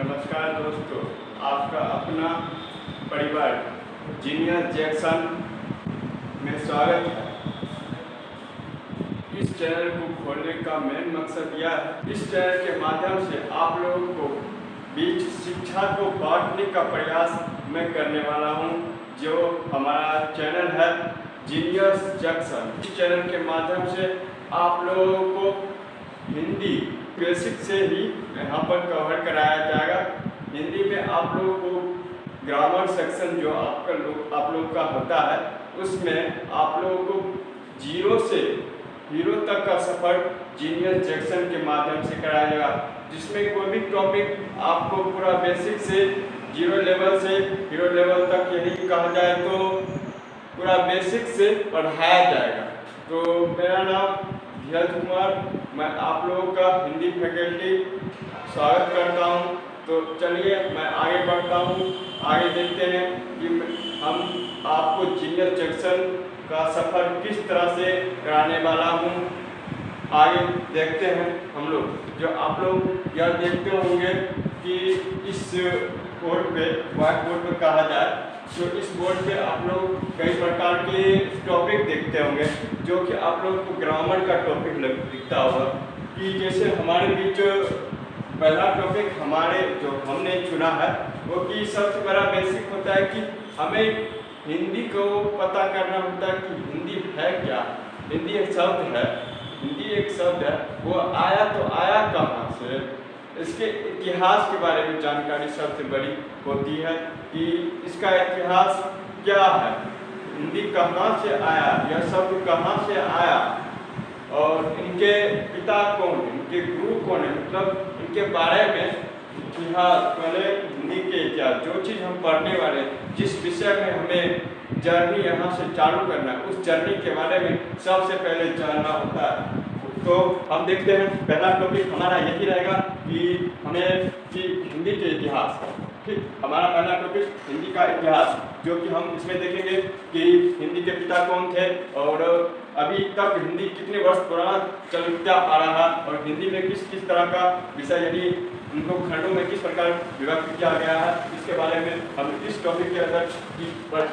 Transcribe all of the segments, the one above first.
नमस्कार दोस्तों, आपका अपना परिवार जीनियस जैक्सन में स्वागत है। इस चैनल को खोलने का मेन मकसद यह है, इस चैनल के माध्यम से आप लोगों को बीच शिक्षा को बांटने का प्रयास मैं करने वाला हूं, जो हमारा चैनल है जीनियस जैक्सन। इस चैनल के माध्यम से आप लोगों को हिंदी बेसिक से ही यहाँ पर कवर कराया जाएगा। हिंदी में आप लोगों को ग्रामर सेक्शन जो आप लोग का होता है, उसमें आप लोगों को जीरो से हीरो तक का सफ़र जीनियस जैक्सन के माध्यम से कराया जाएगा, जिसमें कोई भी टॉपिक आपको पूरा बेसिक से जीरो लेवल से हीरो लेवल तक यदि कहा जाए तो पूरा बेसिक से पढ़ाया जाएगा। तो मेरा नाम धीरज कुमार, मैं आप लोगों का हिंदी फैकल्टी स्वागत करता हूं। तो चलिए मैं आगे बढ़ता हूं। आगे देखते हैं कि हम आपको जीनियस जैक्सन का सफ़र किस तरह से कराने वाला हूं। आगे देखते हैं हम लोग। जो आप लोग यह देखते होंगे कि इस बोर्ड पे, व्हाइट बोर्ड पर कहा जाए तो इस बोर्ड पे आप लोग कई प्रकार के टॉपिक देखते होंगे, जो कि आप लोग को ग्रामर का टॉपिक दिखता होगा। कि जैसे हमारे बीच पहला टॉपिक जो हमने चुना है वो कि सबसे बड़ा बेसिक होता है कि हमें हिंदी को पता करना होता है कि हिंदी है क्या। हिंदी एक शब्द है, हिंदी एक शब्द है, वो आया तो आया कहाँ से, इसके इतिहास के बारे में जानकारी सबसे बड़ी होती है कि इसका इतिहास क्या है, हिंदी कहाँ से आया, यह शब्द कहाँ से आया, और इनके पिता कौन है, इनके गुरु कौन है, मतलब इनके बारे में इतिहास, पहले हिंदी के इतिहास, जो चीज़ हम पढ़ने वाले, जिस विषय में हमें जर्नी यहाँ से चालू करना है, उस जर्नी के बारे में सबसे पहले जानना होता है। तो हम देखते हैं पहला टॉपिक हमारा यही रहेगा कि हमें कि हिंदी के इतिहास। ठीक, हमारा पहला टॉपिक हिंदी का इतिहास, जो कि हम इसमें देखेंगे कि हिंदी के पिता कौन थे और अभी तक हिंदी कितने वर्ष पुराना चलता आ रहा है, और हिंदी में किस किस तरह का विषय यानी उनको खंडों में किस प्रकार विभक्त किया गया है, इसके बारे में हम इस टॉपिक के अंदर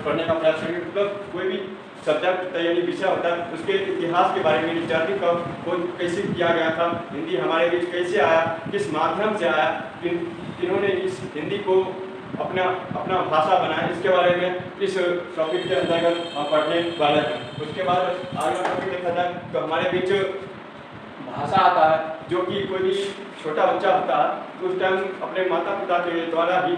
पढ़ने का प्रयास करेंगे। मतलब कोई भी सब्जेक्ट यानी विषय होता है, उसके इतिहास के बारे में, जर्नी कब कैसे किया गया था, हिंदी हमारे बीच कैसे आया, किस माध्यम से आया, किन्होंने इस हिंदी को अपना भाषा बनाया, इसके बारे में इस टॉपिक के अंतर्गत हम पढ़ने वाले हैं। उसके बाद आगे टॉपिक देखा जाए तो हमारे बीच भाषा आता है, जो कि कोई भी छोटा बच्चा होता है तो उस टाइम अपने माता पिता के द्वारा ही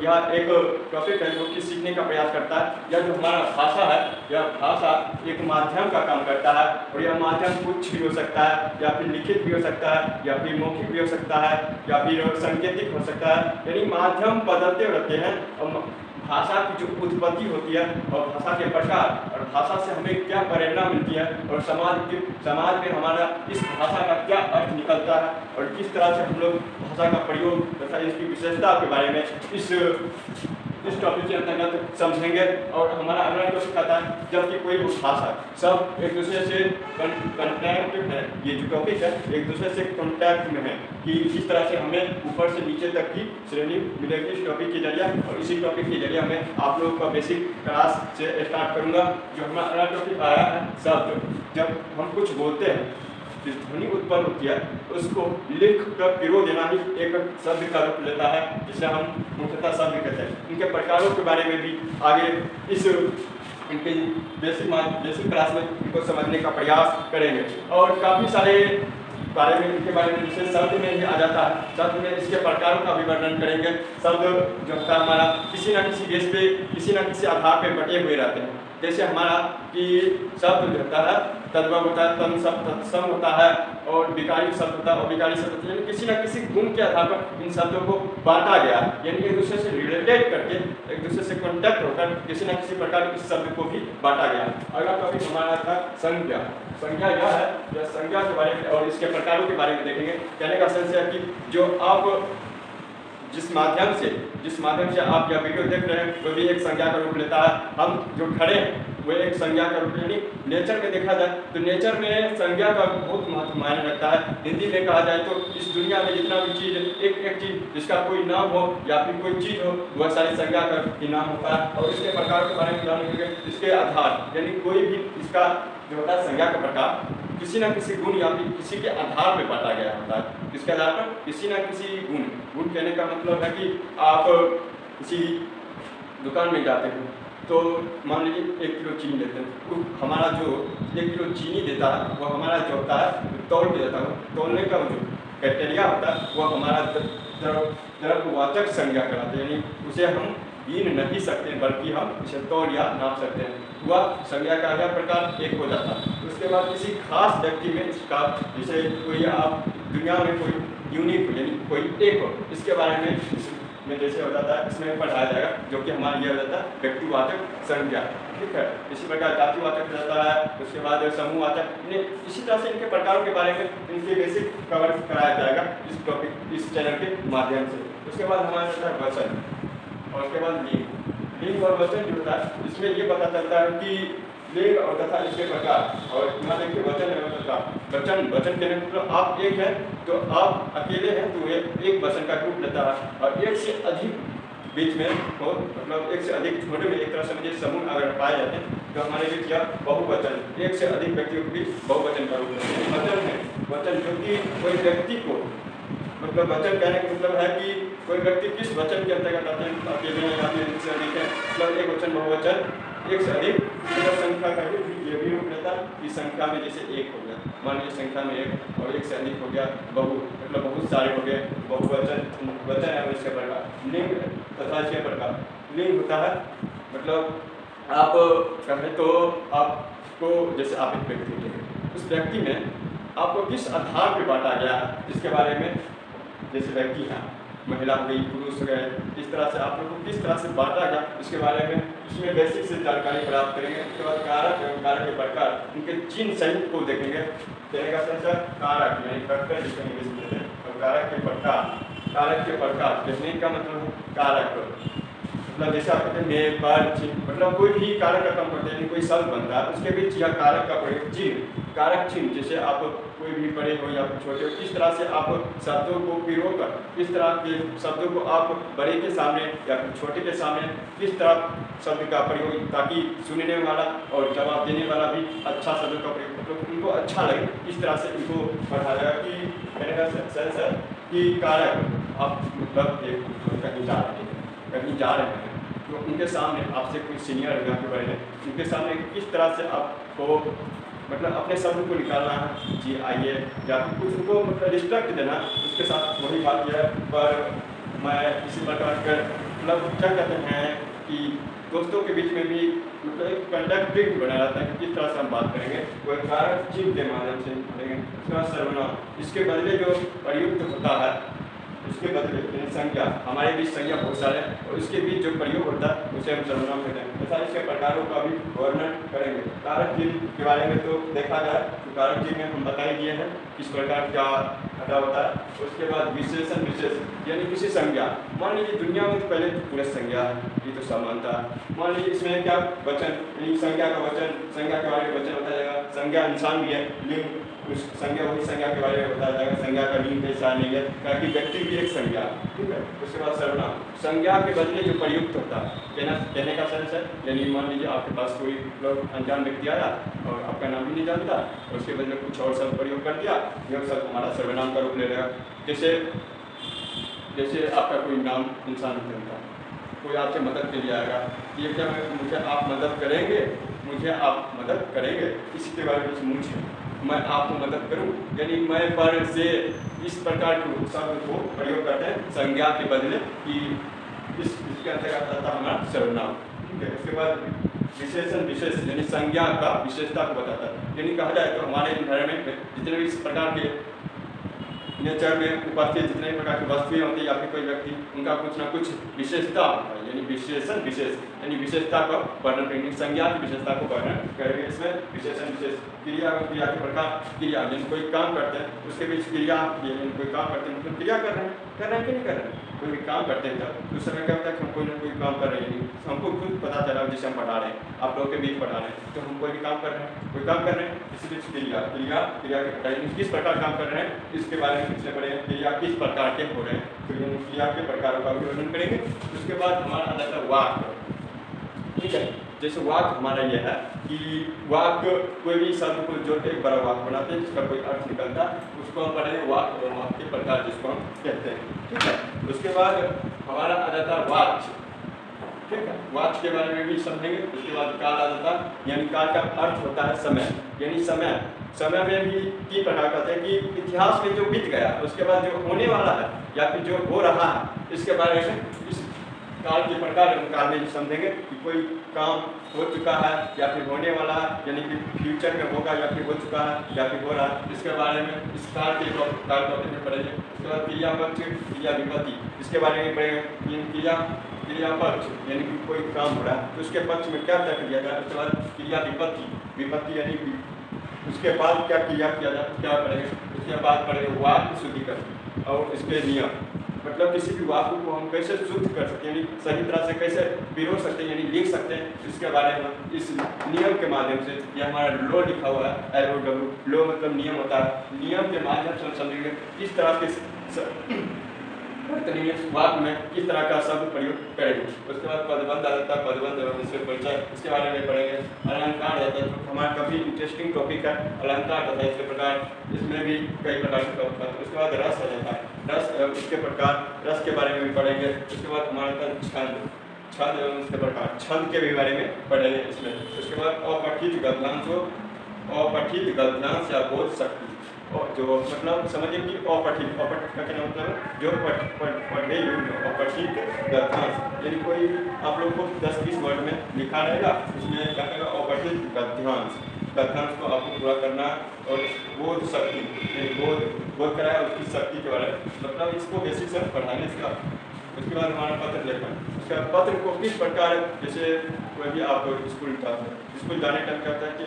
यह एक टॉपिक है जो कि सीखने का प्रयास करता है। यह जो हमारा भाषा है, यह भाषा एक माध्यम का काम करता है, और यह माध्यम कुछ भी हो सकता है, या फिर लिखित भी हो सकता है, या फिर मौखिक भी हो सकता है, या फिर सांकेतिक हो सकता है, यानी माध्यम बदलते रहते हैं। और भाषा की जो उत्पत्ति होती है और भाषा के प्रकार, और भाषा से हमें क्या प्रेरणा मिलती है, और समाज में हमारा इस भाषा का क्या अर्थ निकलता है, और किस तरह से हम लोग भाषा का प्रयोग तथा इसकी विशेषता के बारे में इस टॉपिक के अंतर्गत समझेंगे। और हमारा अगला टॉपिक आता है जबकि कोई भाषा सब एक दूसरे से कॉन्टैक्ट है, ये जो टॉपिक है एक दूसरे से कॉन्टैक्ट में है कि किस तरह से हमें ऊपर से नीचे तक की श्रेणी मिलेगी इस टॉपिक के जरिए। और इसी टॉपिक के जरिए हमें आप लोगों का बेसिक क्लास से स्टार्ट करूँगा। जो हमारा अगला टॉपिक आया है शब्द, जब हम कुछ बोलते हैं जिस ध्वनि उत्पन्न होती है उसको लिख कर पिरो देना ही एक शब्द का रूप लेता है, जिसे हम मुख्यतः शब्द कहते हैं। इनके प्रकारों के बारे में भी आगे इस इनके बेसिक क्लास में इनको समझने का प्रयास करेंगे। और काफ़ी सारे बारे में इनके बारे में विशेष शब्द में ही आ जाता है, शब्द में इसके प्रकारों का भी वर्णन करेंगे। शब्द जो होता है हमारा किसी न किसी बेस पे, किसी न किसी आधार पे बटे हुए रहते हैं। जैसे हमारा कि शब्द जो होता है तद्भव होता है, तम शब्द तत्सम होता है, और विकारी शब्द होता है, और विकारी शब्द यानी किसी न किसी गुण के आधार पर इन शब्दों को बांटा गया, यानी एक दूसरे से रिलेटेड करके, एक दूसरे से कॉन्टैक्ट होकर किसी न किसी प्रकार इस शब्द को भी बांटा गया। अगला टॉपिक हमारा था संज्ञा। संज्ञा यह है, यह संज्ञा के बारे में और इसके प्रकारों के बारे में देखेंगे। कहने का सेंस है कि जो आप जिस माध्यम से आप यह वीडियो देख रहे हैं वो भी एक संज्ञा का रूप लेता है। हम जो खड़े हैं वो एक संज्ञा का रूप, यानी नेचर में देखा जाए तो नेचर में संज्ञा का बहुत महत्व मायने रखता है। हिंदी में कहा जाए तो इस दुनिया में जितना भी चीज़, एक चीज़ जिसका कोई नाम हो या फिर कोई चीज़ हो, वह सारी संज्ञा का ही नाम होता है। और इसके प्रकार के बारे में जानने के लिए इसके आधार, यानी कोई भी इसका जो होता है संज्ञा का प्रकार किसी न किसी गुण या फिर किसी के आधार पर बांटा गया होता है। किसके आधार पर? किसी न किसी गुण कहने का मतलब है कि आप किसी दुकान में जाते हैं तो मान लीजिए 1 किलो चीनी लेते हैं, तो हमारा जो 1 किलो चीनी देता है वो हमारा जो होता है तौल के देता है। तौलने का जो क्राइटेरिया होता है वो हमारा द्रव्यवाचक संज्ञा कराते हैं, यानी उसे हम गिन नहीं सकते बल्कि हम इसे तौल या नाप सकते हैं। वह संज्ञा का यह प्रकार एक हो जाता है। उसके बाद किसी खास व्यक्ति में इसका, जैसे कोई आप दुनिया में कोई यूनिक हो यानी कोई एक हो, इसके बारे में जैसे हो जाता है इसमें पढ़ाया जाएगा, जो कि हमारा यह हो जाता है व्यक्तिवाचक संज्ञा। ठीक है, इसी प्रकार जातिवाचक रहता है, उसके बाद समूहवाचक, इसी तरह से इनके प्रकारों के बारे में इनके बेसिक कवर कराया जाएगा इस टॉपिक, इस चैनल के माध्यम से। उसके बाद हमारा रहता है वचन और उसके बाद लिंग और वचन जो होता है इसमें ये पता चलता है कि लिंग और तथा इसके प्रकार। और यहाँ देखिए वचन है वचन कहने का मतलब आप एक हैं तो आप अकेले हैं तो एक वचन का रूप लेता है, और एक से अधिक बीच में हो, मतलब एक से अधिक छोटे में एक तरह से मुझे समूह अगर पाए जाते हैं तो हमारे बीच या बहुवचन, एक से अधिक व्यक्तियों के बीच बहुवचन का रूप लेते हैं। वचन है वचन जो कि कोई व्यक्ति को, मतलब वचन कहने का मतलब है कि कोई व्यक्ति किस वचन के अंतर्गत आते हैं, अकेले हैं या फिर एक से अधिक है, मतलब एक वचन बहुवचन एक से अधिक संख्या का ये भी रूप लेता है कि संख्या में जैसे एक हो गया, मान लीजिए संख्या में एक और एक से अधिक हो गया मतलब बहुत सारे हो गए बहुवचन। वचन है इसके प्रकार। लिंग तथा इसके प्रकार। लिंग होता है मतलब आप कहें तो आपको, जैसे आप एक व्यक्ति हैं, उस व्यक्ति में आपको किस आधार पर बांटा गया है इसके बारे में, जैसे व्यक्ति हैं, महिला हो गई, पुरुष हो गए, इस तरह से आप लोग को किस तरह से बांटा गया इसके बारे में इसमें बेसिक से जानकारी प्राप्त करेंगे। उसके बाद कारक एवं कारक के प्रकार, उनके चिन्ह सहित को देखेंगे। कहने का सेंसर कारक यानी फैक्टर जिसको इंग्लिश में कहते हैं, और कारक के प्रकार। कारक के प्रकार कहने का मतलब है कारक, मतलब जैसे आप कहते हैं मेल पर चिन्ह, मतलब कोई भी कारक का काम करते हैं, कोई शब्द बनता है उसके बीच यह कारक का प्रयोग चिन्ह, कारक चिन्ह, जैसे आप कोई भी बड़े हो या छोटे हो, किस तरह से आप शब्दों को पिरोकर, किस तरह के शब्दों को आप बड़े के सामने या छोटे के सामने किस तरह शब्द का प्रयोग, ताकि सुनने वाला और जवाब देने वाला भी अच्छा शब्द का प्रयोग, मतलब उनको अच्छा लगे, इस तरह से उनको पढ़ाया कि कहने का सेंस है कि कारक आप मतलब कहीं जा रहे हैं तो उनके सामने आपसे कोई सीनियर या फिर बड़े हैं, उनके सामने किस तरह से आपको मतलब अपने शब्द को निकालना है, जी आइए, या फिर कुछ उनको मतलब रिस्पेक्ट देना, उसके साथ वही बात किया है। पर मैं इसी प्रकार कर मतलब क्या कहते हैं कि दोस्तों के बीच में भी मतलब एक कंडक्टिव बना रहता है कि किस तरह से हम बात करेंगे, वह कारक चिन्ह के माध्यम से करेंगे। उसका सर्वनाम, इसके बदले जो प्रयुक्त होता है उसके बदले संज्ञा, हमारे बीच संज्ञा बहुत सारे हैं और इसके बीच जो प्रयोग होता है उसे हम सर्वनाम कहते हैं तथा इसके प्रकारों का भी वर्णन करेंगे। कारक चिन्ह के बारे में तो देखा जाए तो कारक चिन्ह में हम बता ही दिए हैं किस प्रकार क्या अदा होता है। उसके बाद विशेषण विशेष यानी किसी संज्ञा, मान लीजिए दुनिया में तो पहले पुरुष संज्ञा ये तो समानता, मान लीजिए इसमें क्या वचन, संज्ञा का वचन, संज्ञा के बारे में वचन बताया जाएगा, संज्ञा इंसान भी है, लिंग उस संज्ञा वही संज्ञा के बारे में बताया जाएगा, संज्ञा का लिंग कैसा नहीं है, ताकि व्यक्ति भी एक संज्ञा, ठीक है। उसके बाद सर्वनाम, संज्ञा के बदले जो प्रयुक्त होता है, कहने का सेंस है, यानी मान लीजिए आपके पास कोई लोग अनजान व्यक्ति आया और आपका नाम भी नहीं जानता और उसके बदले कुछ और शब्द प्रयोग कर दिया, यह सब हमारा सर्वनाम का रूप ले लेगा। जैसे आपका कोई नाम इंसान नहीं जानता, कोई आपसे मदद के लिए आएगा, ये क्या मुझे आप मदद करेंगे, मुझे आप मदद करेंगे, इसी के बारे में मुझे मैं आपको मदद करूं, यानी मैं पर से इस प्रकार के शब्द को प्रयोग करते हैं संज्ञा के बदले कि इसके अंतर्गत आता है हमारा सर्वनाम, ठीक है। उसके बाद विशेषण विशेष यानी संज्ञा का विशेषता को बताता है, यानी कहा जाए तो हमारे एनवायरमेंट में जितने भी इस प्रकार के नेचर में उपस्थित जितने प्रकार की वस्तुएं होती है या फिर कोई व्यक्ति, उनका कुछ ना कुछ विशेषता होता है, यानी विशेषण विशेष यानी विशेषता का वर्णन करेंगे, संज्ञा की विशेषता को वर्णन करेंगे। इसमें विशेषण विशेष क्रिया और क्रिया के प्रकार, क्रिया यानी कोई काम करते हैं उसके बीच क्रिया, यानी कोई काम करते हैं मतलब क्रिया कर रहे हैं कि नहीं कर रहे हैं, कोई भी काम करते हैं तब उस समय क्या होता है कि हम कोई ना कोई काम कर रहे हैं, हमको खुद पता चला जिसे हम पढ़ा रहे हैं, आप लोगों के बीच पढ़ा रहे हैं, तो हम कोई भी काम कर रहे हैं, कोई काम कर रहे हैं, इसी बीच क्रिया क्रिया क्रिया के पढ़ाई किस प्रकार काम कर रहे हैं इसके बारे में पिछले पढ़े हैं। क्रिया किस प्रकार के हो रहे हैं, क्रिया के प्रकारों का भी वर्णन करेंगे। उसके बाद हमारा आता है वाक्य, ठीक है। जैसे वाक्य हमारा यह है कि वाक्य कोई भी शब्द को जोड़ के एक बड़ा वाक्य बनाते हैं जिसका कोई अर्थ निकलता है, उसको हम पढ़ेंगे वाक्य और वाक्य के प्रकार जिसको हम कहते हैं, ठीक है। उसके बाद हमारा आ जाता है वाच्य, ठीक है, वाच्य के बारे में भी समझेंगे। उसके बाद काल आ जाता है, यानी काल का अर्थ होता है समय, यानी समय समय में भी तीन प्रकार करते हैं कि इतिहास में जो बीत गया उसके बाद जो होने वाला है या फिर जो हो रहा है इसके बारे में इस काल के प्रकार काल में समझेंगे कि कोई काम हो चुका है या फिर होने वाला है, यानी कि फ्यूचर में होगा या फिर हो चुका है या फिर हो रहा है, इसके बारे में इस काल के टॉपिक में पढ़ेंगे। उसके बाद क्रिया पक्ष क्रिया विपत्ति, इसके बारे में पढ़ेंगे। क्रिया पक्ष यानी कि कोई काम हो रहा है तो उसके पक्ष में क्या क्या किया जाए। उसके बाद क्रिया विपत्ति यानी उसके बाद क्या क्रिया किया जाए, क्या पढ़ेंगे। उसके बाद पढ़ेंगे वाक्य शुद्धिकरण और इसके नियम, मतलब किसी भी वाक्य को हम कैसे शुद्ध कर सकते हैं, यानी सही तरह से कैसे पिरो सकते हैं, यानी लिख सकते हैं, इसके बारे में इस नियम के माध्यम से। यह हमारा लो लिखा हुआ है, LOW, लो मतलब नियम होता है। नियम के माध्यम से हम समझेंगे किस तरह के वाक्य में किस तरह का शब्द प्रयोग करेंगे। उसके बाद पदबंध आ जाता है, पदबंध एवं इसके परिचय, इसके बारे में पढ़ेंगे। अलंकार रहता है, हमारा काफ़ी इंटरेस्टिंग टॉपिक है अलंकार तथा इसके प्रकार, इसमें भी कई प्रकार के टॉपिक है। उसके बाद रस आ जाता है, रस उसके प्रकार, रस के बारे में भी पढ़ेंगे। उसके बाद हमारा छंद एवं उसके प्रकार, छंद के भी बारे में पढ़ेंगे इसमें। उसके बाद अपठित गद्यांश या बोध शक्ति, और जो मतलब समझिए कि अपठित का क्या मतलब जो पढ़े योग्य अपठित गद्यांश, यानी कोई आप लोग को 10-20 वर्ड में लिखा रहेगा, उसमें क्या करेगा अपठित गद्यांश को आपको पूरा करना। और बोध शक्ति यानी बोध कराया उसकी शक्ति के बारे में, मतलब इसको बेसिक से पढ़ाने इसका। उसके बाद हमारा पत्र लेखन, उसका पत्र को किस प्रकार, जैसे कोई भी आप स्कूल जाने टाइम क्या होता है कि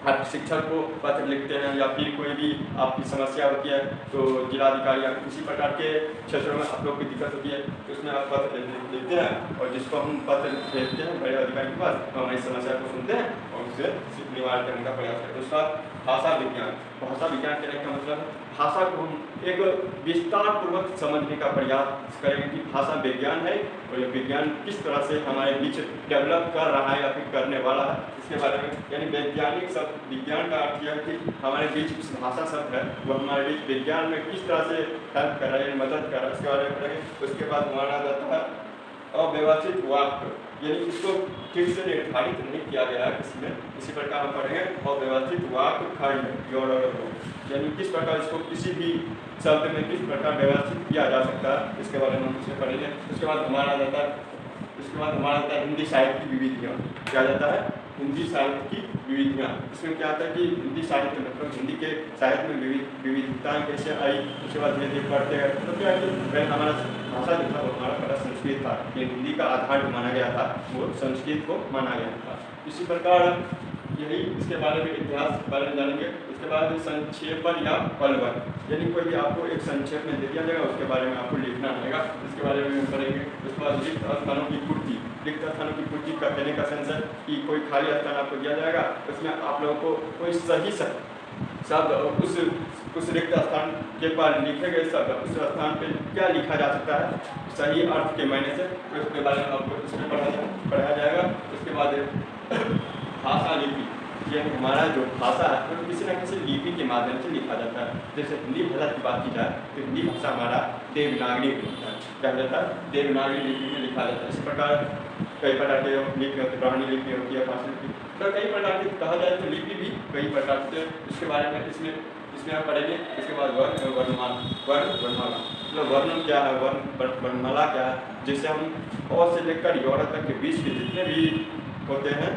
आप शिक्षक को पत्र लिखते हैं या फिर कोई भी आपकी समस्या होती है तो जिलाधिकारी या किसी प्रकार के क्षेत्रों में आप लोग की दिक्कत होती है तो उसमें आप पत्र लिखते हैं और जिसको हम पत्र भेजते हैं बड़े अधिकारी के पास, तो हमारी समस्या को सुनते हैं और उससे निवारण करने का प्रयास करते हैं। उसका भाषा विज्ञान कहने का मतलब भाषा को हम एक विस्तार पूर्वक समझने का प्रयास करेंगे कि भाषा विज्ञान है और ये विज्ञान किस तरह से हमारे बीच डेवलप कर रहा है या फिर करने वाला है, इसके बारे में। यानी वैज्ञानिक शब्द, विज्ञान का अर्थ यह है कि हमारे बीच भाषा शब्द है वो हमारे बीच विज्ञान में किस तरह से हेल्प कर रहा है, मदद कर रहा है, इसके बारे में पढ़ेंगे। उसके बाद हमारा जाता है अव्यवस्थित वाक्य, यानी इसको ठीक से निर्धारित नहीं किया गया है किसी में, इसी प्रकार हम पढ़ेंगे। अव्यवस्थित वाक्य खंड, यानी किस प्रकार इसको किसी भी शब्द में किस प्रकार व्यवस्थित किया जा सकता है, इसके बारे में हम इसमें पढ़ेंगे। उसके बाद हमारा जाता है हिंदी साहित्य की विविधियाँ, क्या जाता है हिंदी साहित्य की विविधियाँ। इसमें क्या आता है कि हिंदी साहित्य मतलब हिंदी के साहित्य में विविधताएँ कैसे आई, उसके बाद धीरे धीरे पढ़ते हैं। तो क्या है कि हमारा भाषा जो था वो हमारा पहला संस्कृत था, ये हिंदी का आधार जो माना गया था वो संस्कृत को माना गया था। इसी प्रकार यही इसके बारे में इतिहास के बारे में जानेंगे। उसके बाद संक्षेपण या पलवन, यानी कोई भी आपको एक संक्षेप में दे दिया जाएगा उसके बारे में आपको लिखना रहेगा, इसके बारे में हम पढ़ेंगे। उसके बाद रिक्त स्थानों की पूर्ति, रिक्त स्थानों की पूर्ति का कहने का सेंस है कि कोई खाली स्थान आपको दिया जाएगा, उसमें आप लोगों को कोई सही शब्द उस रिक्त स्थान के पास लिखे गए शब्द उस स्थान पे क्या लिखा जा सकता है सही अर्थ के मायने से, तो उसके बारे में आपको इसमें पढ़ाया जाएगा। उसके बाद भाषा लिपि, ये हमारा जो भाषा है वो किसी न किसी लिपि के माध्यम से लिखा जाता है। जैसे हिंदी भाषा की बात की जाए तो हिंदी भाषा हमारा देवनागरी होता है, क्या जाता है देवनागरी लिपि में लिखा जाता है। इस प्रकार कई प्रकार के लिपि होती है, ब्राह्मणी लिपि होती है, फारसी लिपि, तो कई प्रकार की कहा जाए तो लिपि भी कई प्रकार से, इसके बारे में इसमें आप पढ़ेंगे। इसके बाद वर्णमाला, मतलब वर्ण क्या है, वर्णमाला क्या है, जिससे हम अ से लेकर य तक के बीच के जितने भी होते हैं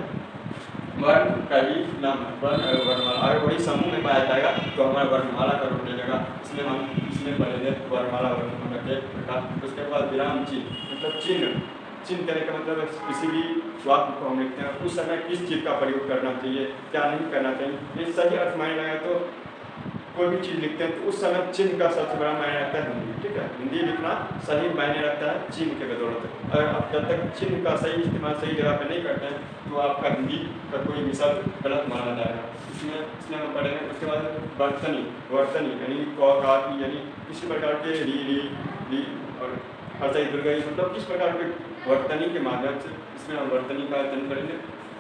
वर्ण का ही नाम है वर्णमाला। अगर वही समूह में पाया जाएगा तो हमारा वर्णमाला का रूप ले लेगा, इसलिए हम इसमें पढ़ेंगे वर्णमाला के प्रकार। उसके बाद विराम चिन्ह, मतलब चिन्ह कहने का मतलब किसी भी वाक्य को हम लिखते हैं उस समय किस चीज़ का प्रयोग करना चाहिए, क्या नहीं करना चाहिए, ये सही अर्थ मायने लगा तो कोई भी चीज़ लिखते हैं तो उस समय चिन्ह का सबसे बड़ा मायने रखता है हिंदी। ठीक है, हिंदी लिखना सही मायने रखता है चिन्ह के बदौलत। अगर आप जब तक चिन्ह का सही इस्तेमाल सही जगह पर नहीं करते हैं तो आपका हिंदी का कोई भी शब्द गलत माना जाएगा। इसमें हम पढ़ेंगे। उसके बाद वर्तनी, वर्तनी यानी क का की यानी किसी प्रकार के ली और हर्षई दुर्गई मतलब किस प्रकार के वर्तनी के माध्यम से इसमें हम वर्तनी का अध्ययन करेंगे।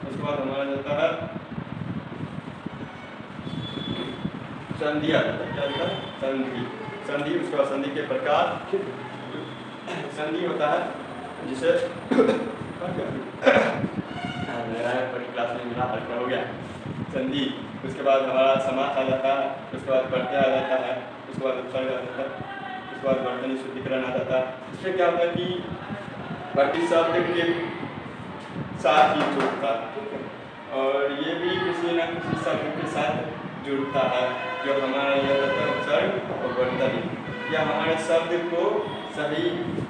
उसके बाद हमारा जाता है संधि आता है। क्या आता है? संधि। संधि, उसके बाद संधि के प्रकार। संधि होता है जिसे क्लास में मिला हल्का हो गया। संधि, उसके बाद हमारा समास आ जाता है, उसके बाद प्रत्यय आ जाता है, उसके बाद उपसर्ग आ जाता है, उसके बाद वर्तनी शुद्धिकरण आ जाता है। इसमें क्या होता है कि प्रतिशब्द के साथ ही जुड़ता है और ये भी किसी न किसी शब्द के साथ जुड़ता है जो हमारा यह होता है उपसर्ग और वर्तनी। या हमारे शब्द को सही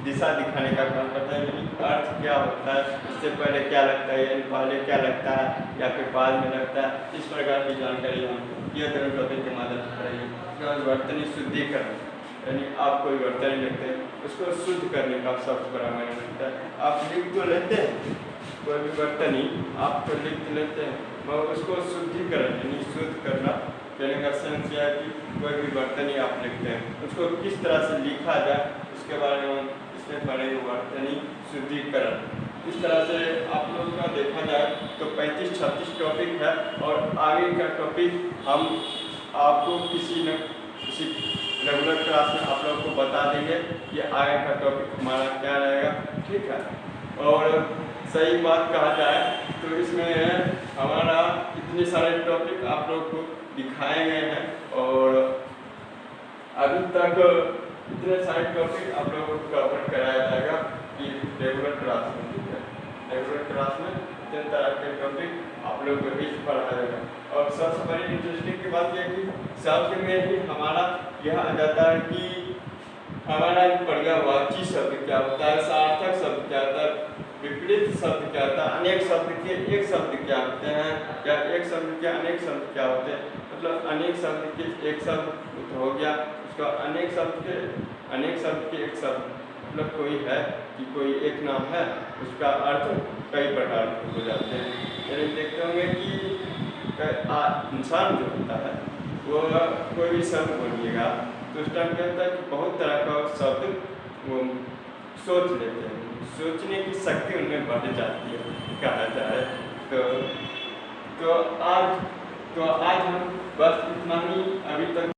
दिशा दिखाने का काम करता है, यानी अर्थ क्या होता है, इससे पहले क्या लगता है, यानी पहले क्या लगता है या फिर बाद में लगता है, इस प्रकार की जानकारी हम यह दोनों टॉपिक के माध्यम से करेंगे। वर्तनी शुद्धिकरण यानी आप कोई वर्तनी लिखते हैं उसको शुद्ध करने का सबसे बड़ा मायने रखता है। आप लिख तो लेते हैं कोई भी वर्तनी आप तो लिख लेते हैं मगर उसको शुद्धिकरण यानी शुद्ध करना कहने का सेंस यह है कि कोई भी वर्तनी आप लिखते हैं उसको किस तरह से लिखा जाए उसके बारे में हम इसमें पढ़ेंगे। वर्तनी शुद्धिकरण इस तरह से आप लोगों का देखा जाए तो 35-36 टॉपिक है और आगे का टॉपिक हम आपको किसी न किसी रेगुलर क्लास में आप लोगों को बता देंगे कि आगे का टॉपिक हमारा क्या रहेगा। ठीक है, और सही बात कहा जाए तो इसमें हमारा इतने सारे टॉपिक आप लोग को दिखाए गए हैं और अभी तक इतने सारे टॉपिक आप लोगों को कवर कराया जाएगा कि रेगुलर क्लास में। ठीक है, रेगुलर क्लास में इतने तरह के टॉपिक आप लोगों को भी पढ़ाया जाएगा। और सबसे बड़ी इंटरेस्टिंग की बात यह कि शब्द में ही हमारा यह आ जाता है कि हमारा पर्यायवाची शब्द क्या होता है, सार्थक शब्द क्या होता है, विपरीत शब्द क्या होता है, अनेक शब्द के एक शब्द क्या होते हैं या एक शब्द के अनेक शब्द क्या होते हैं। मतलब अनेक शब्द के एक शब्द हो गया, उसका अनेक शब्द के एक शब्द मतलब कोई है कि कोई एक नाम है उसका अर्थ कई प्रकार के हो जाते हैं। यानी देखते होंगे कि इंसान जो होता है वो कोई भी शब्द बोलिएगा तो उस टाइम क्या होता है कि बहुत तरह का शब्द वो सोच लेते हैं, सोचने की शक्ति उनमें बढ़ जाती है कहा जाए तो आज हम बस इतना ही अभी तक